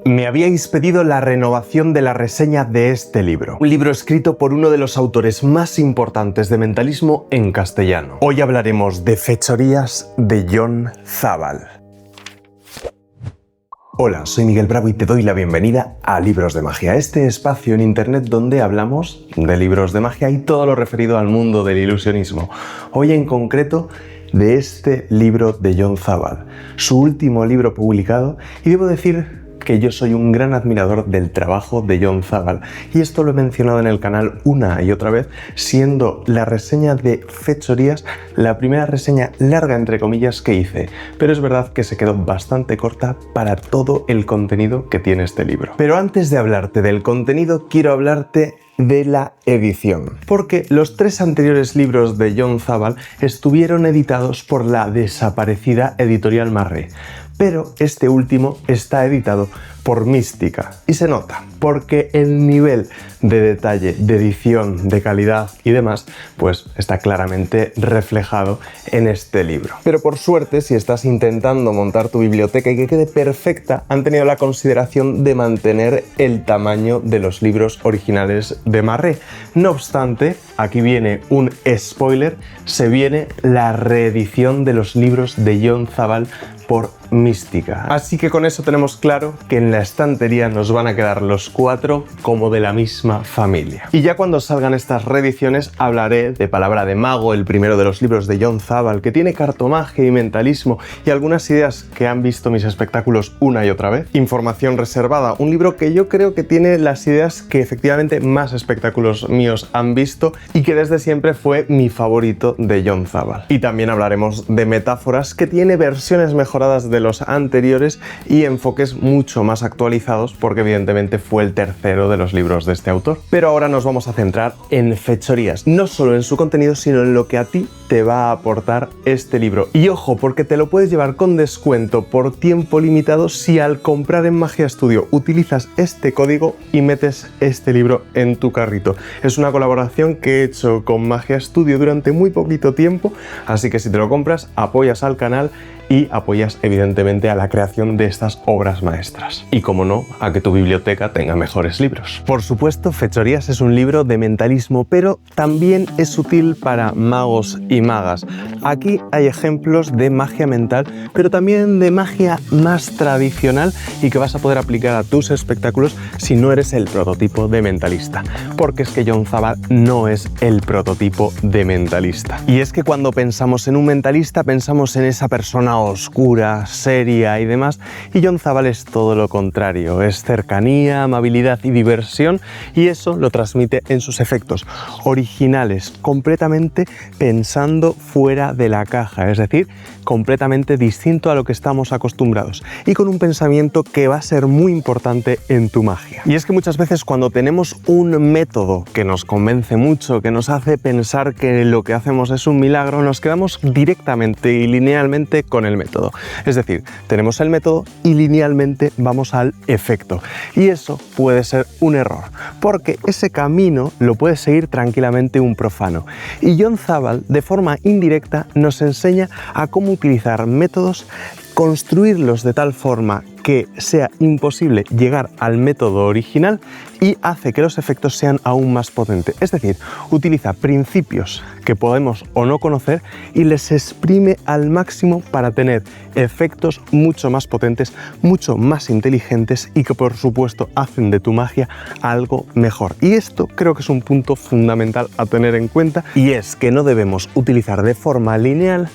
Me habíais pedido la renovación de la reseña de este libro, un libro escrito por uno de los autores más importantes de mentalismo en castellano. Hoy hablaremos de Fechorías de John Zabal. Hola, soy Miguel Bravo y te doy la bienvenida a Libros de Magia, este espacio en internet donde hablamos de libros de magia y todo lo referido al mundo del ilusionismo. Hoy en concreto de este libro de John Zabal, su último libro publicado, y debo decir que yo soy un gran admirador del trabajo de John Zabal, y esto lo he mencionado en el canal una y otra vez, siendo la reseña de Fechorías la primera reseña larga entre comillas que hice, pero es verdad que se quedó bastante corta para todo el contenido que tiene este libro. Pero antes de hablarte del contenido, quiero hablarte de la edición, porque los tres anteriores libros de John Zabal estuvieron editados por la desaparecida Editorial Marré, pero este último está editado por Mística, y se nota, porque el nivel de detalle, de edición, de calidad y demás, pues está claramente reflejado en este libro. Pero por suerte, si estás intentando montar tu biblioteca y que quede perfecta, han tenido la consideración de mantener el tamaño de los libros originales de Marré. No obstante, aquí viene un spoiler, se viene la reedición de los libros de John Zabal por Mística. Así que con eso tenemos claro que en la estantería nos van a quedar los cuatro como de la misma familia. Y ya cuando salgan estas reediciones hablaré de Palabra de Mago, el primero de los libros de John Zabal, que tiene cartomagia y mentalismo y algunas ideas que han visto mis espectáculos una y otra vez. Información reservada, un libro que yo creo que tiene las ideas que efectivamente más espectáculos míos han visto y que desde siempre fue mi favorito de John Zabal. Y también hablaremos de Metáforas, que tiene versiones mejoradas de los anteriores y enfoques mucho más actualizados, porque evidentemente fue el tercero de los libros de este autor. Pero ahora nos vamos a centrar en Fechorías, no solo en su contenido, sino en lo que a ti te va a aportar este libro. Y ojo, porque te lo puedes llevar con descuento por tiempo limitado si al comprar en Magia Studio utilizas este código y metes este libro en tu carrito. Es una colaboración que he hecho con Magia Studio durante muy poquito tiempo, así que si te lo compras apoyas al canal y apoyas evidentemente a la creación de estas obras maestras. Y como no, a que tu biblioteca tenga mejores libros. Por supuesto, Fechorías es un libro de mentalismo, pero también es útil para magos y magas. Aquí hay ejemplos de magia mental, pero también de magia más tradicional y que vas a poder aplicar a tus espectáculos si no eres el prototipo de mentalista. Porque es que John Zabal no es el prototipo de mentalista. Y es que cuando pensamos en un mentalista, pensamos en esa persona oscura, seria y demás, y John Zabal es todo lo contrario, es cercanía, amabilidad y diversión, y eso lo transmite en sus efectos originales, completamente pensando fuera de la caja, es decir, completamente distinto a lo que estamos acostumbrados, y con un pensamiento que va a ser muy importante en tu magia. Y es que muchas veces cuando tenemos un método que nos convence mucho, que nos hace pensar que lo que hacemos es un milagro, nos quedamos directamente y linealmente con el método. Es decir, tenemos el método y linealmente vamos al efecto. Y eso puede ser un error, porque ese camino lo puede seguir tranquilamente un profano. Y John Zabal, de forma indirecta, nos enseña a cómo utilizar métodos, construirlos de tal forma que sea imposible llegar al método original y hace que los efectos sean aún más potentes. Es decir, utiliza principios que podemos o no conocer y les exprime al máximo para tener efectos mucho más potentes, mucho más inteligentes y que por supuesto hacen de tu magia algo mejor. Y esto creo que es un punto fundamental a tener en cuenta, y es que no debemos utilizar de forma lineal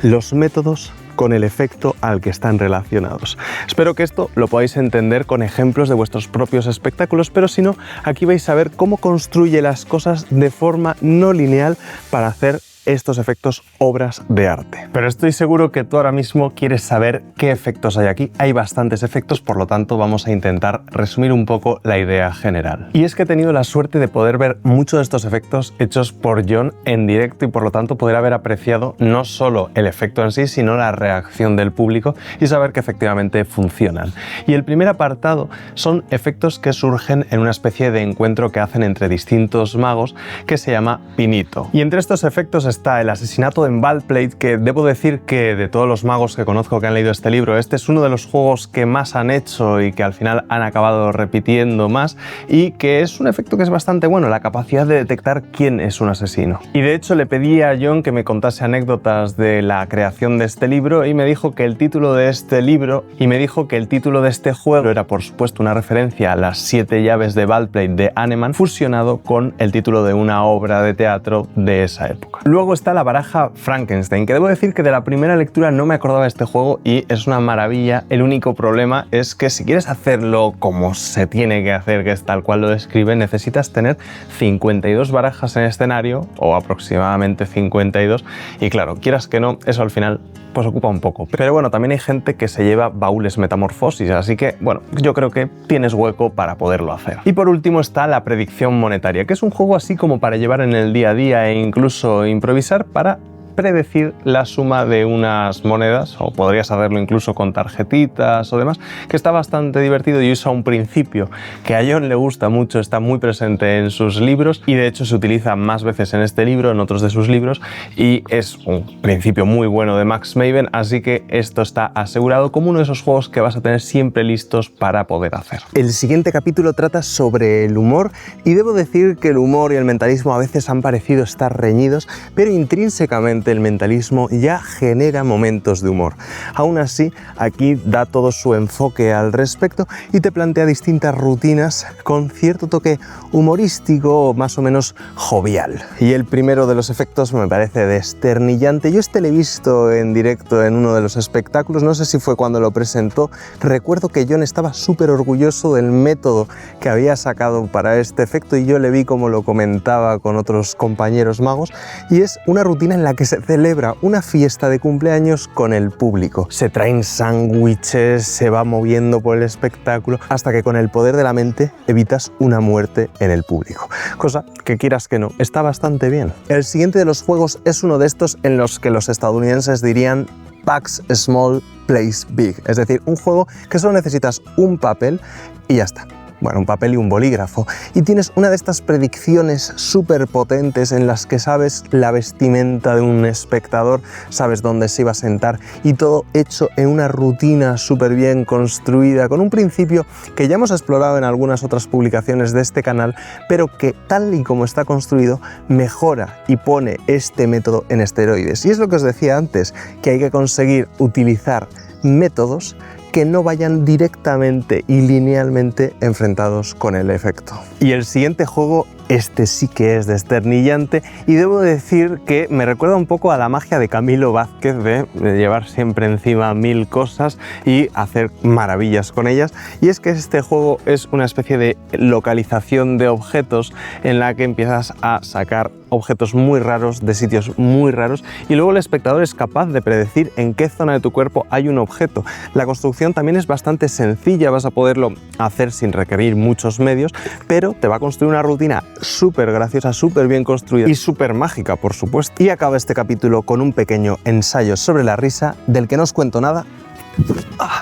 los métodos con el efecto al que están relacionados. Espero que esto lo podáis entender con ejemplos de vuestros propios espectáculos, pero si no, aquí vais a ver cómo construye las cosas de forma no lineal para hacer estos efectos obras de arte. Pero estoy seguro que tú ahora mismo quieres saber qué efectos hay aquí. Hay bastantes efectos, por lo tanto vamos a intentar resumir un poco la idea general. Y es que he tenido la suerte de poder ver muchos de estos efectos hechos por John en directo y por lo tanto poder haber apreciado no solo el efecto en sí, sino la reacción del público y saber que efectivamente funcionan. Y el primer apartado son efectos que surgen en una especie de encuentro que hacen entre distintos magos que se llama Pinito. Y entre estos efectos está el asesinato en Baldpate, que debo decir que de todos los magos que conozco que han leído este libro, este es uno de los juegos que más han hecho y que al final han acabado repitiendo más, y que es un efecto que es bastante bueno, la capacidad de detectar quién es un asesino. Y de hecho le pedí a John que me contase anécdotas de la creación de este libro y me dijo que el título de este libro de este juego era por supuesto una referencia a las 7 llaves de Baldpate de Hahnemann, fusionado con el título de una obra de teatro de esa época. Luego está la baraja Frankenstein, que debo decir que de la primera lectura no me acordaba de este juego y es una maravilla. El único problema es que si quieres hacerlo como se tiene que hacer, que es tal cual lo describe, necesitas tener 52 barajas en escenario, o aproximadamente 52, y claro, quieras que no, eso al final pues ocupa un poco. Pero bueno, también hay gente que se lleva baúles metamorfosis, así que bueno, yo creo que tienes hueco para poderlo hacer. Y por último está la predicción monetaria, que es un juego así como para llevar en el día a día e incluso improvisar para predecir la suma de unas monedas, o podrías hacerlo incluso con tarjetitas o demás, que está bastante divertido y usa un principio que a John le gusta mucho, está muy presente en sus libros y de hecho se utiliza más veces en este libro, en otros de sus libros, y es un principio muy bueno de Max Maven, así que esto está asegurado como uno de esos juegos que vas a tener siempre listos para poder hacer. El siguiente capítulo trata sobre el humor y debo decir que el humor y el mentalismo a veces han parecido estar reñidos, pero intrínsecamente el mentalismo ya genera momentos de humor. Aún así, aquí da todo su enfoque al respecto y te plantea distintas rutinas con cierto toque humorístico o más o menos jovial. Y el primero de los efectos me parece desternillante. Yo este lo he visto en directo en uno de los espectáculos, no sé si fue cuando lo presentó. Recuerdo que John estaba súper orgulloso del método que había sacado para este efecto y yo le vi como lo comentaba con otros compañeros magos, y es una rutina en la que se celebra una fiesta de cumpleaños con el público. Se traen sándwiches, se va moviendo por el espectáculo, hasta que con el poder de la mente evitas una muerte en el público. Cosa que quieras que no, está bastante bien. El siguiente de los juegos es uno de estos en los que los estadounidenses dirían Packs Small, Plays Big. Es decir, un juego que solo necesitas un papel y ya está. Bueno, un papel y un bolígrafo, y tienes una de estas predicciones súper potentes en las que sabes la vestimenta de un espectador, sabes dónde se iba a sentar, y todo hecho en una rutina súper bien construida, con un principio que ya hemos explorado en algunas otras publicaciones de este canal, pero que tal y como está construido mejora y pone este método en esteroides. Y es lo que os decía antes, que hay que conseguir utilizar métodos que no vayan directamente y linealmente enfrentados con el efecto. Y el siguiente juego, este sí que es desternillante, y debo decir que me recuerda un poco a la magia de Camilo Vázquez de llevar siempre encima 1000 cosas y hacer maravillas con ellas. Y es que este juego es una especie de localización de objetos en la que empiezas a sacar objetos muy raros de sitios muy raros, y luego el espectador es capaz de predecir en qué zona de tu cuerpo hay un objeto. La construcción también es bastante sencilla, vas a poderlo hacer sin requerir muchos medios, pero te va a construir una rutina súper graciosa, súper bien construida y súper mágica, por supuesto. Y acaba este capítulo con un pequeño ensayo sobre la risa, del que no os cuento nada,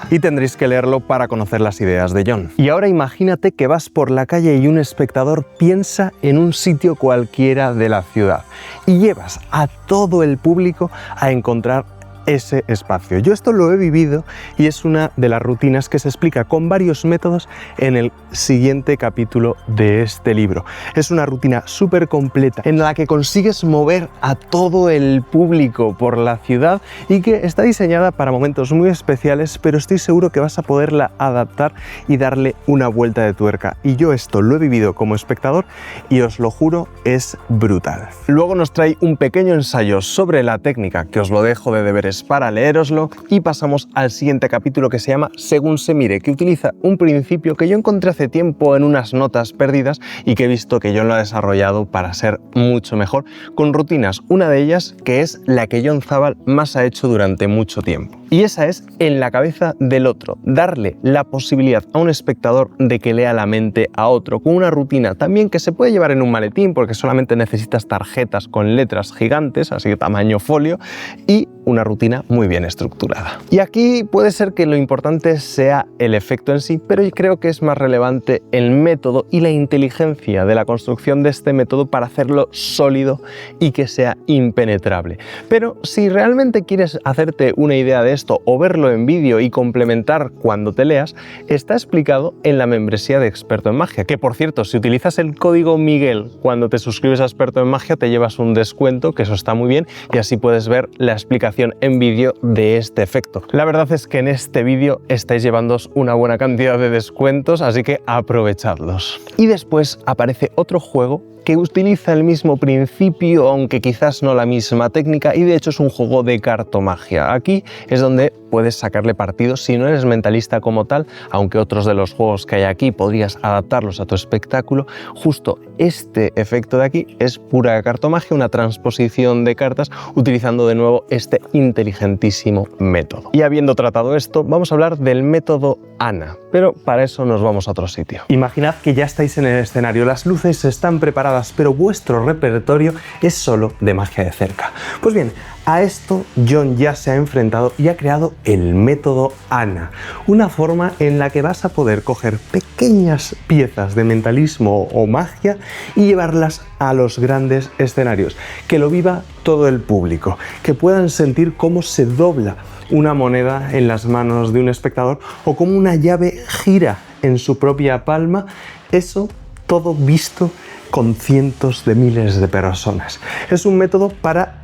y tendréis que leerlo para conocer las ideas de John. Y ahora imagínate que vas por la calle y un espectador piensa en un sitio cualquiera de la ciudad y llevas a todo el público a encontrar ese espacio. Yo esto lo he vivido y es una de las rutinas que se explica con varios métodos en el siguiente capítulo de este libro. Es una rutina súper completa en la que consigues mover a todo el público por la ciudad y que está diseñada para momentos muy especiales, pero estoy seguro que vas a poderla adaptar y darle una vuelta de tuerca. Y yo esto lo he vivido como espectador y os lo juro, es brutal. Luego nos trae un pequeño ensayo sobre la técnica, que os lo dejo de deberes para leéroslo, y pasamos al siguiente capítulo, que se llama Según se mire, que utiliza un principio que yo encontré hace tiempo en unas notas perdidas y que he visto que John lo ha desarrollado para ser mucho mejor, con rutinas, una de ellas que es la que John Zabal más ha hecho durante mucho tiempo. Y esa es en la cabeza del otro, darle la posibilidad a un espectador de que lea la mente a otro, con una rutina también que se puede llevar en un maletín porque solamente necesitas tarjetas con letras gigantes, así que tamaño folio, y una rutina muy bien estructurada. Y aquí puede ser que lo importante sea el efecto en sí, pero yo creo que es más relevante el método y la inteligencia de la construcción de este método para hacerlo sólido y que sea impenetrable. Pero si realmente quieres hacerte una idea de esto o verlo en vídeo y complementar cuando te leas, está explicado en la membresía de Experto en Magia, que por cierto, si utilizas el código Miguel cuando te suscribes a Experto en Magia te llevas un descuento, que eso está muy bien, y así puedes ver la explicación en vídeo de este efecto. La verdad es que en este vídeo estáis llevándoos una buena cantidad de descuentos, así que aprovechadlos. Y después aparece otro juego que utiliza el mismo principio, aunque quizás no la misma técnica, y de hecho es un juego de cartomagia. Aquí es donde puedes sacarle partido si no eres mentalista como tal, aunque otros de los juegos que hay aquí podrías adaptarlos a tu espectáculo. Justo este efecto de aquí es pura cartomagia, una transposición de cartas utilizando de nuevo este inteligentísimo método. Y habiendo tratado esto, vamos a hablar del método Ana, pero para eso nos vamos a otro sitio. Imaginad que ya estáis en el escenario, las luces están preparadas, pero vuestro repertorio es solo de magia de cerca. Pues bien, a esto John ya se ha enfrentado y ha creado el método Ana, una forma en la que vas a poder coger pequeñas piezas de mentalismo o magia y llevarlas a los grandes escenarios, que lo viva todo el público, que puedan sentir cómo se dobla una moneda en las manos de un espectador o cómo una llave gira en su propia palma, eso todo visto con cientos de miles de personas. Es un método para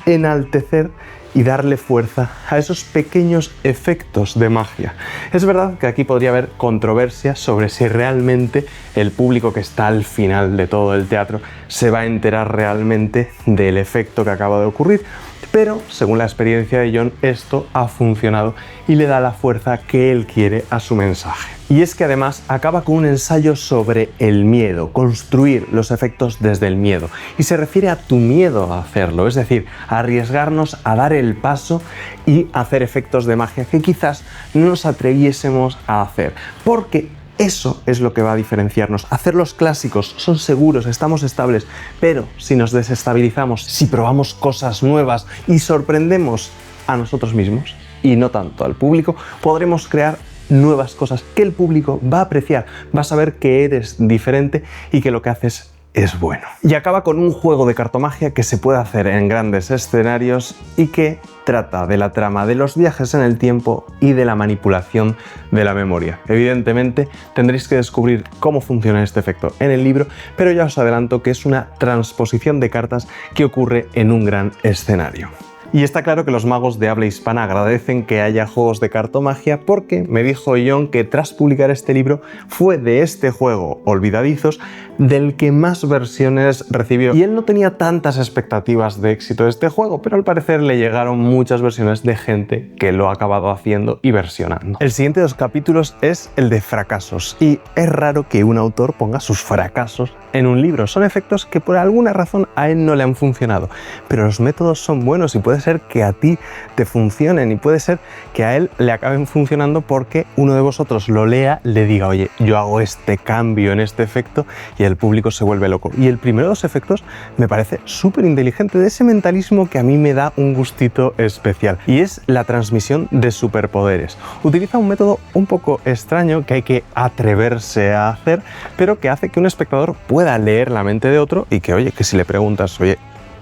enaltecer y darle fuerza a esos pequeños efectos de magia. Es verdad que aquí podría haber controversia sobre si realmente el público que está al final de todo el teatro se va a enterar realmente del efecto que acaba de ocurrir, pero según la experiencia de John, esto ha funcionado y le da la fuerza que él quiere a su mensaje. Y es que además acaba con un ensayo sobre el miedo, construir los efectos desde el miedo. Y se refiere a tu miedo a hacerlo, es decir, a arriesgarnos a dar el paso y hacer efectos de magia que quizás no nos atreviésemos a hacer. Porque eso es lo que va a diferenciarnos. Hacer los clásicos son seguros, estamos estables, pero si nos desestabilizamos, si probamos cosas nuevas y sorprendemos a nosotros mismos y no tanto al público, podremos crear nuevas cosas que el público va a apreciar, va a saber que eres diferente y que lo que haces es bueno. Y acaba con un juego de cartomagia que se puede hacer en grandes escenarios y que trata de la trama de los viajes en el tiempo y de la manipulación de la memoria. Evidentemente tendréis que descubrir cómo funciona este efecto en el libro, pero ya os adelanto que es una transposición de cartas que ocurre en un gran escenario. Y está claro que los magos de habla hispana agradecen que haya juegos de cartomagia porque me dijo John que tras publicar este libro fue de este juego, Olvidadizos, del que más versiones recibió. Y él no tenía tantas expectativas de éxito de este juego, pero al parecer le llegaron muchas versiones de gente que lo ha acabado haciendo y versionando. El siguiente de los capítulos es el de fracasos, y es raro que un autor ponga sus fracasos en un libro. Son efectos que por alguna razón a él no le han funcionado, pero los métodos son buenos y puede ser que a ti te funcionen y puede ser que a él le acaben funcionando porque uno de vosotros lo lea, le diga, oye, yo hago este cambio en este efecto y el público se vuelve loco. Y el primero de los efectos me parece súper inteligente, de ese mentalismo que a mí me da un gustito especial, y es la transmisión de superpoderes. Utiliza un método un poco extraño que hay que atreverse a hacer, pero que hace que un espectador pueda leer la mente de otro y que, oye, que si le preguntas, oye,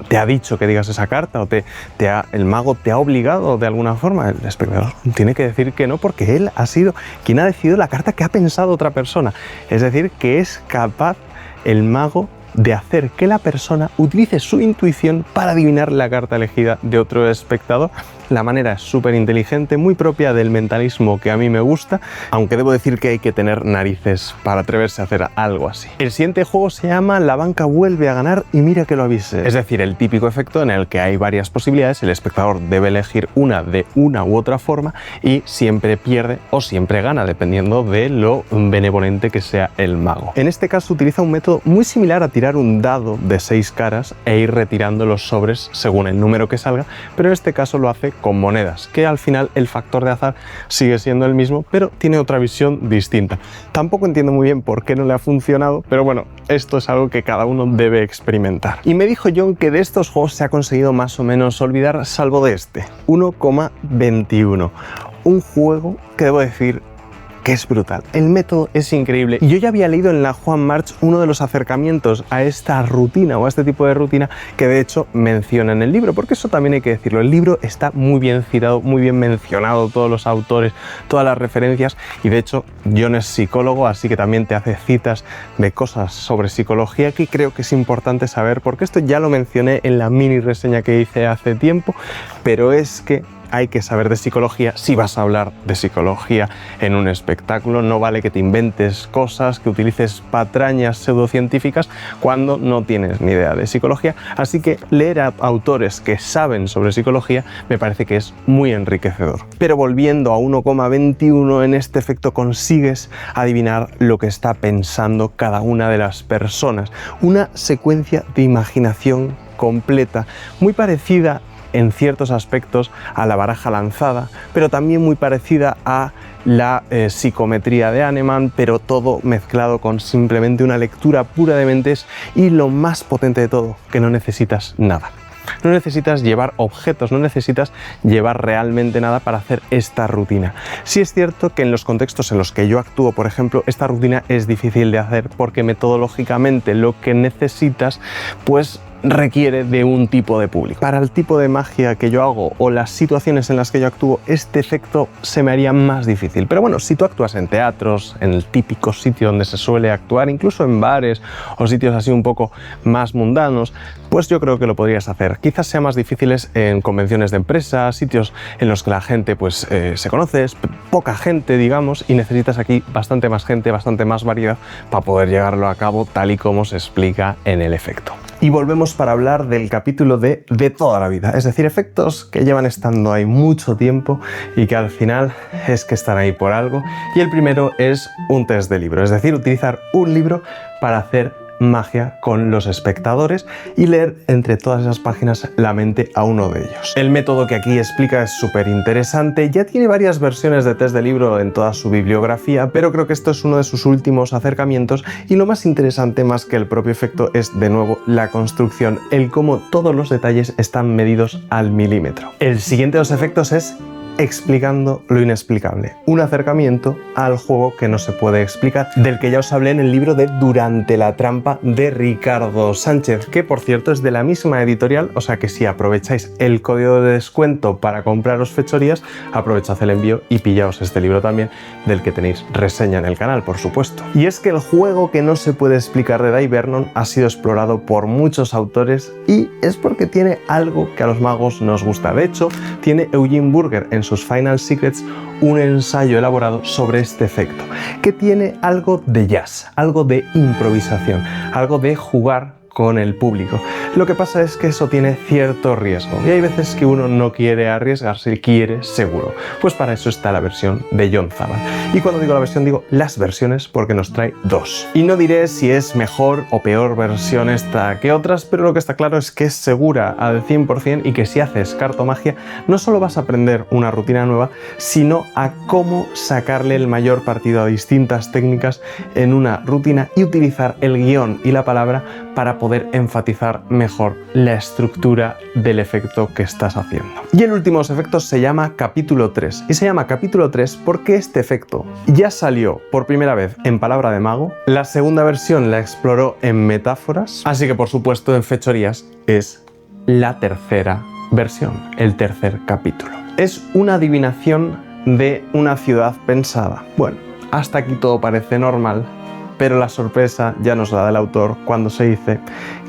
¿te ha dicho que digas esa carta? ¿O el mago te ha obligado de alguna forma? El espectador tiene que decir que no, porque él ha sido quien ha decidido la carta que ha pensado otra persona. Es decir, que es capaz el mago de hacer que la persona utilice su intuición para adivinar la carta elegida de otro espectador. La manera es súper inteligente, muy propia del mentalismo que a mí me gusta, aunque debo decir que hay que tener narices para atreverse a hacer algo así. El siguiente juego se llama La banca vuelve a ganar y mira que lo avise. Es decir, el típico efecto en el que hay varias posibilidades, el espectador debe elegir una de una u otra forma y siempre pierde o siempre gana, dependiendo de lo benevolente que sea el mago. En este caso utiliza un método muy similar a tirar un dado de 6 caras e ir retirando los sobres según el número que salga, pero en este caso lo hace con monedas, que al final el factor de azar sigue siendo el mismo, pero tiene otra visión distinta. Tampoco entiendo muy bien por qué no le ha funcionado, pero bueno, esto es algo que cada uno debe experimentar. Y me dijo John que de estos juegos se ha conseguido más o menos olvidar, salvo de este, 1,21. Un juego que debo decir que es brutal. El método es increíble. Y yo ya había leído en la Juan March uno de los acercamientos a esta rutina o a este tipo de rutina que de hecho menciona en el libro, porque eso también hay que decirlo. El libro está muy bien citado, muy bien mencionado, todos los autores, todas las referencias, y de hecho John es psicólogo, así que también te hace citas de cosas sobre psicología que creo que es importante saber, porque esto ya lo mencioné en la mini reseña que hice hace tiempo, pero es que hay que saber de psicología si vas a hablar de psicología en un espectáculo. No vale que te inventes cosas, que utilices patrañas pseudocientíficas cuando no tienes ni idea de psicología. Así que leer a autores que saben sobre psicología me parece que es muy enriquecedor. Pero volviendo a 1,21, en este efecto consigues adivinar lo que está pensando cada una de las personas. Una secuencia de imaginación completa, muy parecida en ciertos aspectos a la baraja lanzada, pero también muy parecida a la psicometría de Hahnemann, pero todo mezclado con simplemente una lectura pura de mentes, y lo más potente de todo, que no necesitas nada. No necesitas llevar objetos, no necesitas llevar realmente nada para hacer esta rutina. Sí es cierto que en los contextos en los que yo actúo, por ejemplo, esta rutina es difícil de hacer porque metodológicamente lo que necesitas pues requiere de un tipo de público. Para el tipo de magia que yo hago o las situaciones en las que yo actúo, este efecto se me haría más difícil. Pero bueno, si tú actúas en teatros, en el típico sitio donde se suele actuar, incluso en bares o sitios así un poco más mundanos, pues yo creo que lo podrías hacer. Quizás sea más difícil en convenciones de empresas, sitios en los que la gente pues se conoce, es poca gente, digamos, y necesitas aquí bastante más gente, bastante más variedad para poder llevarlo a cabo tal y como se explica en el efecto. Y volvemos para hablar del capítulo de toda la vida, es decir, efectos que llevan estando ahí mucho tiempo y que al final es que están ahí por algo. Y el primero es un test de libro, es decir, utilizar un libro para hacer magia con los espectadores y leer entre todas esas páginas la mente a uno de ellos. El método que aquí explica es súper interesante, ya tiene varias versiones de test de libro en toda su bibliografía, pero creo que esto es uno de sus últimos acercamientos, y lo más interesante, más que el propio efecto, es de nuevo la construcción, el cómo todos los detalles están medidos al milímetro. El siguiente de los efectos es explicando lo inexplicable, un acercamiento al juego que no se puede explicar, del que ya os hablé en el libro de Durante la trampa de Ricardo Sánchez, que por cierto es de la misma editorial, o sea que si aprovecháis el código de descuento para compraros fechorías, aprovechad el envío y pillaos este libro también, del que tenéis reseña en el canal, por supuesto. Y es que el juego que no se puede explicar de Dai Vernon ha sido explorado por muchos autores, y es porque tiene algo que a los magos nos gusta. De hecho, tiene Eugene Burger en sus Final Secrets un ensayo elaborado sobre este efecto, que tiene algo de jazz, algo de improvisación, algo de jugar con el público. Lo que pasa es que eso tiene cierto riesgo, y hay veces que uno no quiere arriesgarse, quiere seguro. Pues para eso está la versión de John Zabal. Y cuando digo la versión, digo las versiones, porque nos trae dos. Y no diré si es mejor o peor versión esta que otras, pero lo que está claro es que es segura al 100% y que si haces cartomagia no solo vas a aprender una rutina nueva, sino a cómo sacarle el mayor partido a distintas técnicas en una rutina y utilizar el guión y la palabra para poder enfatizar mejor la estructura del efecto que estás haciendo. Y el último de los efectos se llama capítulo 3, y se llama capítulo 3 porque este efecto ya salió por primera vez en Palabra de Mago, la segunda versión la exploró en Metáforas, así que por supuesto en Fechorías es la tercera versión, el tercer capítulo. Es una adivinación de una ciudad pensada. Bueno, hasta aquí todo parece normal, pero la sorpresa ya nos la da el autor cuando se dice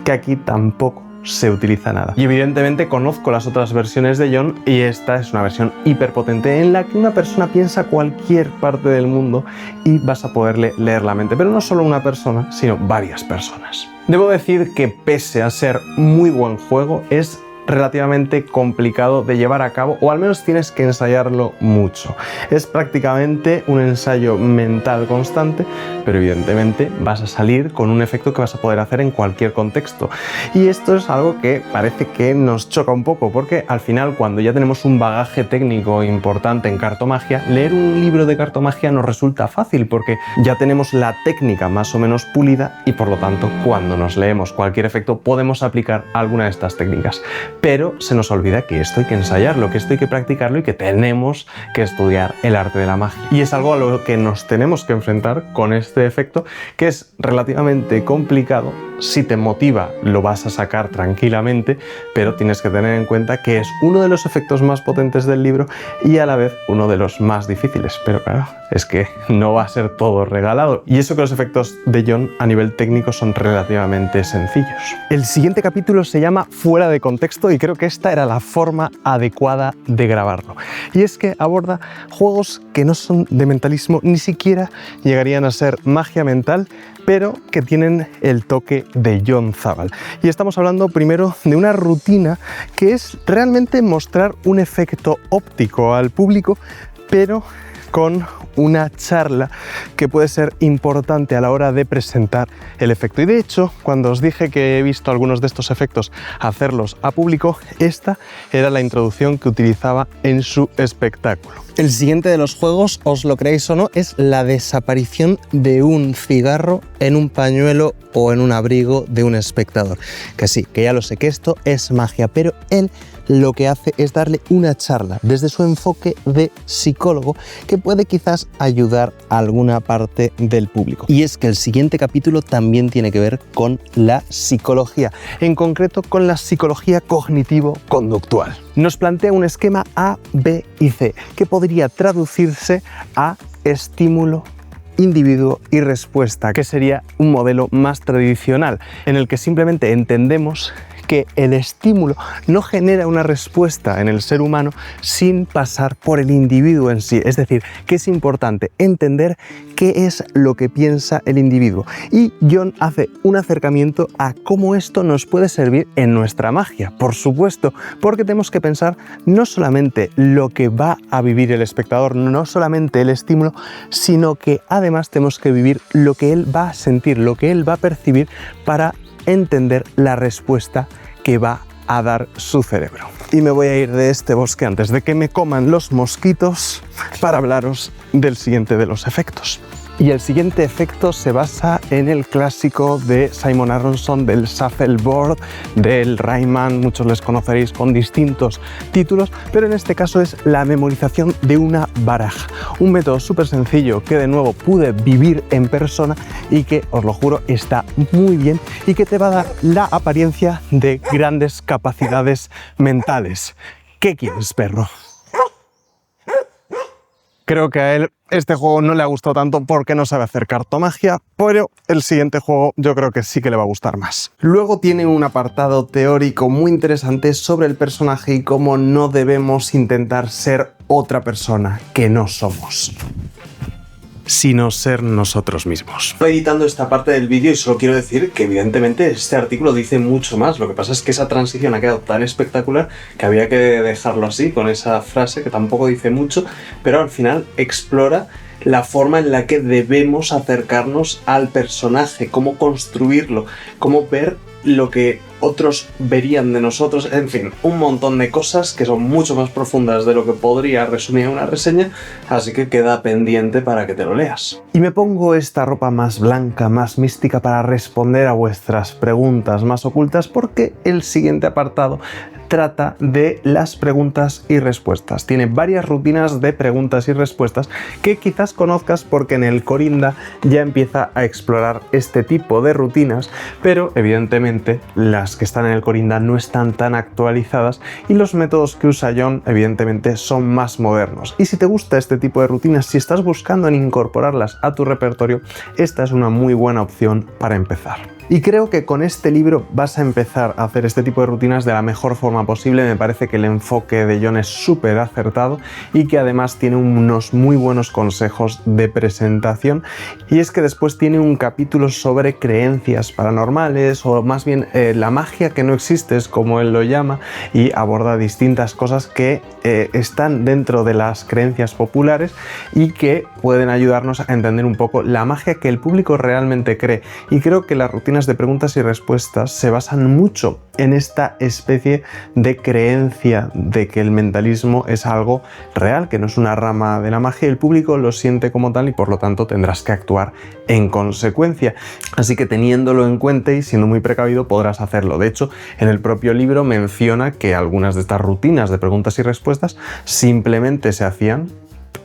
que aquí tampoco se utiliza nada. Y evidentemente conozco las otras versiones de John, y esta es una versión hiperpotente en la que una persona piensa cualquier parte del mundo y vas a poderle leer la mente, pero no solo una persona, sino varias personas. Debo decir que pese a ser muy buen juego, es relativamente complicado de llevar a cabo, o al menos tienes que ensayarlo mucho. Es prácticamente un ensayo mental constante, pero evidentemente vas a salir con un efecto que vas a poder hacer en cualquier contexto. Y esto es algo que parece que nos choca un poco, porque al final, cuando ya tenemos un bagaje técnico importante en cartomagia, leer un libro de cartomagia nos resulta fácil porque ya tenemos la técnica más o menos pulida y por lo tanto cuando nos leemos cualquier efecto podemos aplicar alguna de estas técnicas. Pero se nos olvida que esto hay que ensayarlo, que esto hay que practicarlo y que tenemos que estudiar el arte de la magia. Y es algo a lo que nos tenemos que enfrentar con este efecto, que es relativamente complicado. Si te motiva, lo vas a sacar tranquilamente, pero tienes que tener en cuenta que es uno de los efectos más potentes del libro y a la vez uno de los más difíciles. Pero claro, es que no va a ser todo regalado. Y eso que los efectos de John a nivel técnico son relativamente sencillos. El siguiente capítulo se llama Fuera de contexto y creo que esta era la forma adecuada de grabarlo. Y es que aborda juegos que no son de mentalismo, ni siquiera llegarían a ser magia mental, pero que tienen el toque de Jon Zabal. Y estamos hablando primero de una rutina que es realmente mostrar un efecto óptico al público, pero con una charla que puede ser importante a la hora de presentar el efecto. Y de hecho, cuando os dije que he visto algunos de estos efectos hacerlos a público, esta era la introducción que utilizaba en su espectáculo. El siguiente de los juegos, os lo creéis o no, es la desaparición de un cigarro en un pañuelo o en un abrigo de un espectador. Que sí, que ya lo sé, que esto es magia, pero él lo que hace es darle una charla desde su enfoque de psicólogo que puede quizás ayudar a alguna parte del público. Y es que el siguiente capítulo también tiene que ver con la psicología, en concreto con la psicología cognitivo-conductual. Nos plantea un esquema A, B y C, que podría traducirse a estímulo, individuo y respuesta, que sería un modelo más tradicional, en el que simplemente entendemos que el estímulo no genera una respuesta en el ser humano sin pasar por el individuo en sí. Es decir, que es importante entender qué es lo que piensa el individuo. Y Jon hace un acercamiento a cómo esto nos puede servir en nuestra magia. Por supuesto, porque tenemos que pensar no solamente lo que va a vivir el espectador, no solamente el estímulo, sino que además tenemos que vivir lo que él va a sentir, lo que él va a percibir para entender la respuesta que va a dar su cerebro. Y me voy a ir de este bosque antes de que me coman los mosquitos para hablaros del siguiente de los efectos. Y el siguiente efecto se basa en el clásico de Simon Aronson, del Shuffleboard, del Rayman, muchos les conoceréis con distintos títulos, pero en este caso es la memorización de una baraja. Un método súper sencillo que de nuevo pude vivir en persona y que, os lo juro, está muy bien y que te va a dar la apariencia de grandes capacidades mentales. ¿Qué quieres, perro? Creo que a él este juego no le ha gustado tanto porque no sabe hacer cartomagia, pero el siguiente juego yo creo que sí que le va a gustar más. Luego tiene un apartado teórico muy interesante sobre el personaje y cómo no debemos intentar ser otra persona que no somos, sino ser nosotros mismos. Estoy editando esta parte del vídeo y solo quiero decir que evidentemente este artículo dice mucho más. Lo que pasa es que esa transición ha quedado tan espectacular que había que dejarlo así, con esa frase que tampoco dice mucho, pero al final explora la forma en la que debemos acercarnos al personaje, cómo construirlo, cómo ver lo que otros verían de nosotros, en fin, un montón de cosas que son mucho más profundas de lo que podría resumir en una reseña, así que queda pendiente para que te lo leas. Y me pongo esta ropa más blanca, más mística para responder a vuestras preguntas más ocultas, porque el siguiente apartado trata de las preguntas y respuestas. Tiene varias rutinas de preguntas y respuestas que quizás conozcas porque en el Corinda ya empieza a explorar este tipo de rutinas, pero evidentemente las que están en el Corinda no están tan actualizadas y los métodos que usa Jon evidentemente son más modernos. Y si te gusta este tipo de rutinas, si estás buscando en incorporarlas a tu repertorio, esta es una muy buena opción para empezar. Y creo que con este libro vas a empezar a hacer este tipo de rutinas de la mejor forma posible. Me parece que el enfoque de Jon es súper acertado y que además tiene unos muy buenos consejos de presentación. Y es que después tiene un capítulo sobre creencias paranormales, o más bien la magia que no existe, es como él lo llama, y aborda distintas cosas que están dentro de las creencias populares y que pueden ayudarnos a entender un poco la magia que el público realmente cree. Y creo que las rutinas de preguntas y respuestas se basan mucho en esta especie de creencia de que el mentalismo es algo real, que no es una rama de la magia, y el público lo siente como tal y por lo tanto tendrás que actuar en consecuencia. Así que teniéndolo en cuenta y siendo muy precavido podrás hacerlo. De hecho, en el propio libro menciona que algunas de estas rutinas de preguntas y respuestas simplemente se hacían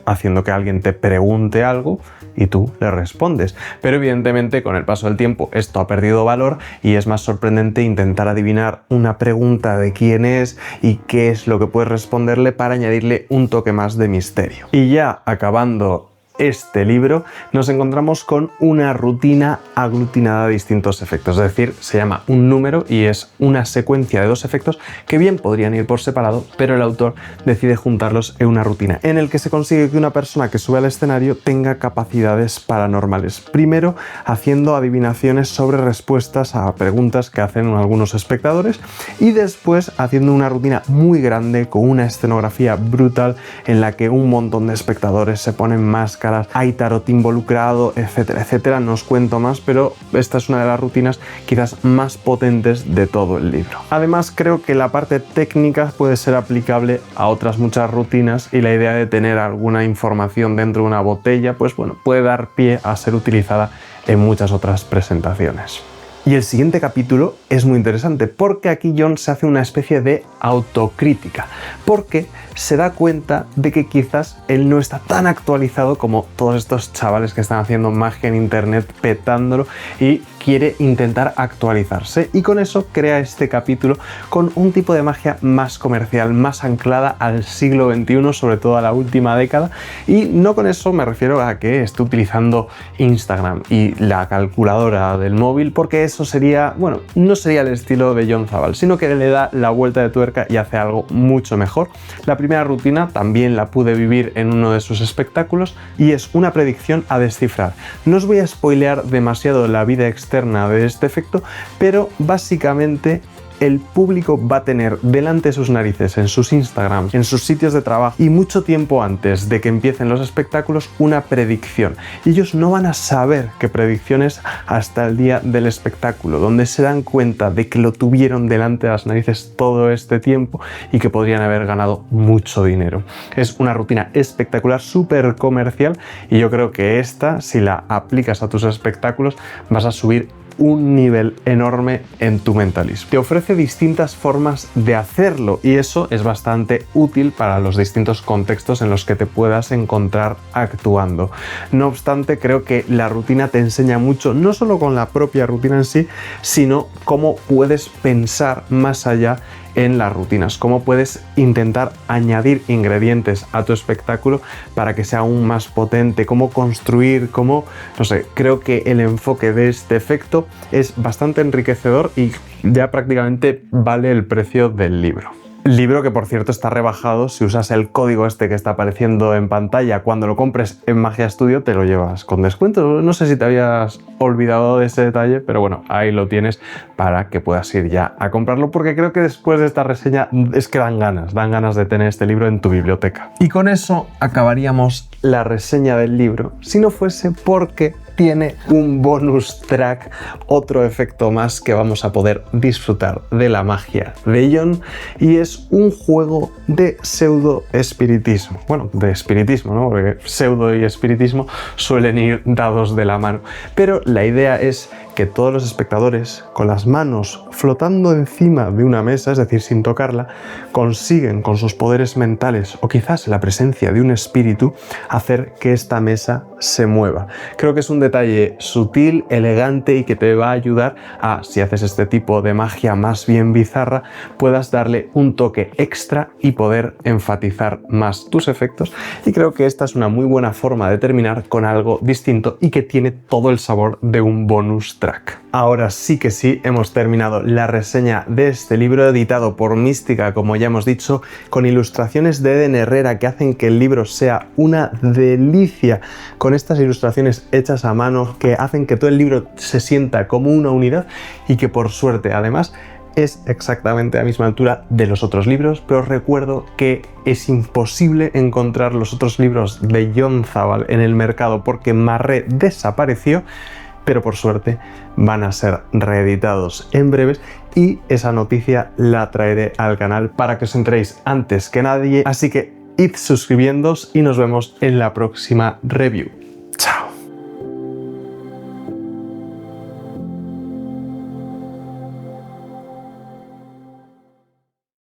haciendo que alguien te pregunte algo y tú le respondes. Pero evidentemente con el paso del tiempo esto ha perdido valor y es más sorprendente intentar adivinar una pregunta de quién es y qué es lo que puedes responderle para añadirle un toque más de misterio. Y ya acabando este libro, nos encontramos con una rutina aglutinada de distintos efectos, es decir, se llama un número y es una secuencia de dos efectos que bien podrían ir por separado, pero el autor decide juntarlos en una rutina, en el que se consigue que una persona que sube al escenario tenga capacidades paranormales. Primero, haciendo adivinaciones sobre respuestas a preguntas que hacen algunos espectadores, y después haciendo una rutina muy grande con una escenografía brutal en la que un montón de espectadores se ponen máscaras, hay tarot involucrado, etcétera, etcétera. No os cuento más, pero esta es una de las rutinas quizás más potentes de todo el libro. Además, creo que la parte técnica puede ser aplicable a otras muchas rutinas, y la idea de tener alguna información dentro de una botella, pues bueno, puede dar pie a ser utilizada en muchas otras presentaciones. Y el siguiente capítulo es muy interesante porque aquí Jon se hace una especie de autocrítica, porque se da cuenta de que quizás él no está tan actualizado como todos estos chavales que están haciendo magia en internet petándolo, y quiere intentar actualizarse, y con eso crea este capítulo con un tipo de magia más comercial, más anclada al siglo XXI, sobre todo a la última década. Y no con eso me refiero a que esté utilizando Instagram y la calculadora del móvil, porque eso sería, bueno, no sería el estilo de Jon Zabal, sino que le da la vuelta de tuerca y hace algo mucho mejor. La primera rutina también la pude vivir en uno de sus espectáculos y es una predicción a descifrar. No os voy a spoilear demasiado la vida externa de este efecto, pero básicamente el público va a tener delante de sus narices, en sus Instagrams, en sus sitios de trabajo, y mucho tiempo antes de que empiecen los espectáculos, una predicción. Y ellos no van a saber qué predicción es hasta el día del espectáculo, donde se dan cuenta de que lo tuvieron delante de las narices todo este tiempo y que podrían haber ganado mucho dinero. Es una rutina espectacular, súper comercial, y yo creo que esta, si la aplicas a tus espectáculos, vas a subir un nivel enorme en tu mentalismo. Te ofrece distintas formas de hacerlo y eso es bastante útil para los distintos contextos en los que te puedas encontrar actuando. No obstante, creo que la rutina te enseña mucho, no solo con la propia rutina en sí, sino cómo puedes pensar más allá en las rutinas, cómo puedes intentar añadir ingredientes a tu espectáculo para que sea aún más potente, cómo construir, cómo, no sé, creo que el enfoque de este efecto es bastante enriquecedor y ya prácticamente vale el precio del libro. Libro que, por cierto, está rebajado. Si usas el código este que está apareciendo en pantalla, cuando lo compres en Magia Studio te lo llevas con descuento. No sé si te habías olvidado de ese detalle, pero bueno, ahí lo tienes para que puedas ir ya a comprarlo, porque creo que después de esta reseña es que dan ganas de tener este libro en tu biblioteca. Y con eso acabaríamos la reseña del libro, si no fuese porque tiene un bonus track, otro efecto más que vamos a poder disfrutar de la magia de Jon, y es un juego de pseudo-espiritismo. Bueno, de espiritismo, ¿no? Porque pseudo y espiritismo suelen ir dados de la mano. Pero la idea es que todos los espectadores, con las manos flotando encima de una mesa, es decir, sin tocarla, consiguen con sus poderes mentales o quizás la presencia de un espíritu hacer que esta mesa se mueva. Creo que es un detalle sutil, elegante y que te va a ayudar a, si haces este tipo de magia más bien bizarra, puedas darle un toque extra y poder enfatizar más tus efectos. Y creo que esta es una muy buena forma de terminar con algo distinto y que tiene todo el sabor de un bonus Track. Ahora sí que sí, hemos terminado la reseña de este libro editado por Mística, como ya hemos dicho, con ilustraciones de Eden Herrera que hacen que el libro sea una delicia, con estas ilustraciones hechas a mano que hacen que todo el libro se sienta como una unidad y que por suerte además es exactamente a la misma altura de los otros libros, pero os recuerdo que es imposible encontrar los otros libros de Jon Zabal en el mercado porque Marré desapareció, pero por suerte van a ser reeditados en breves y esa noticia la traeré al canal para que os enteréis antes que nadie, así que id suscribiéndoos y nos vemos en la próxima review.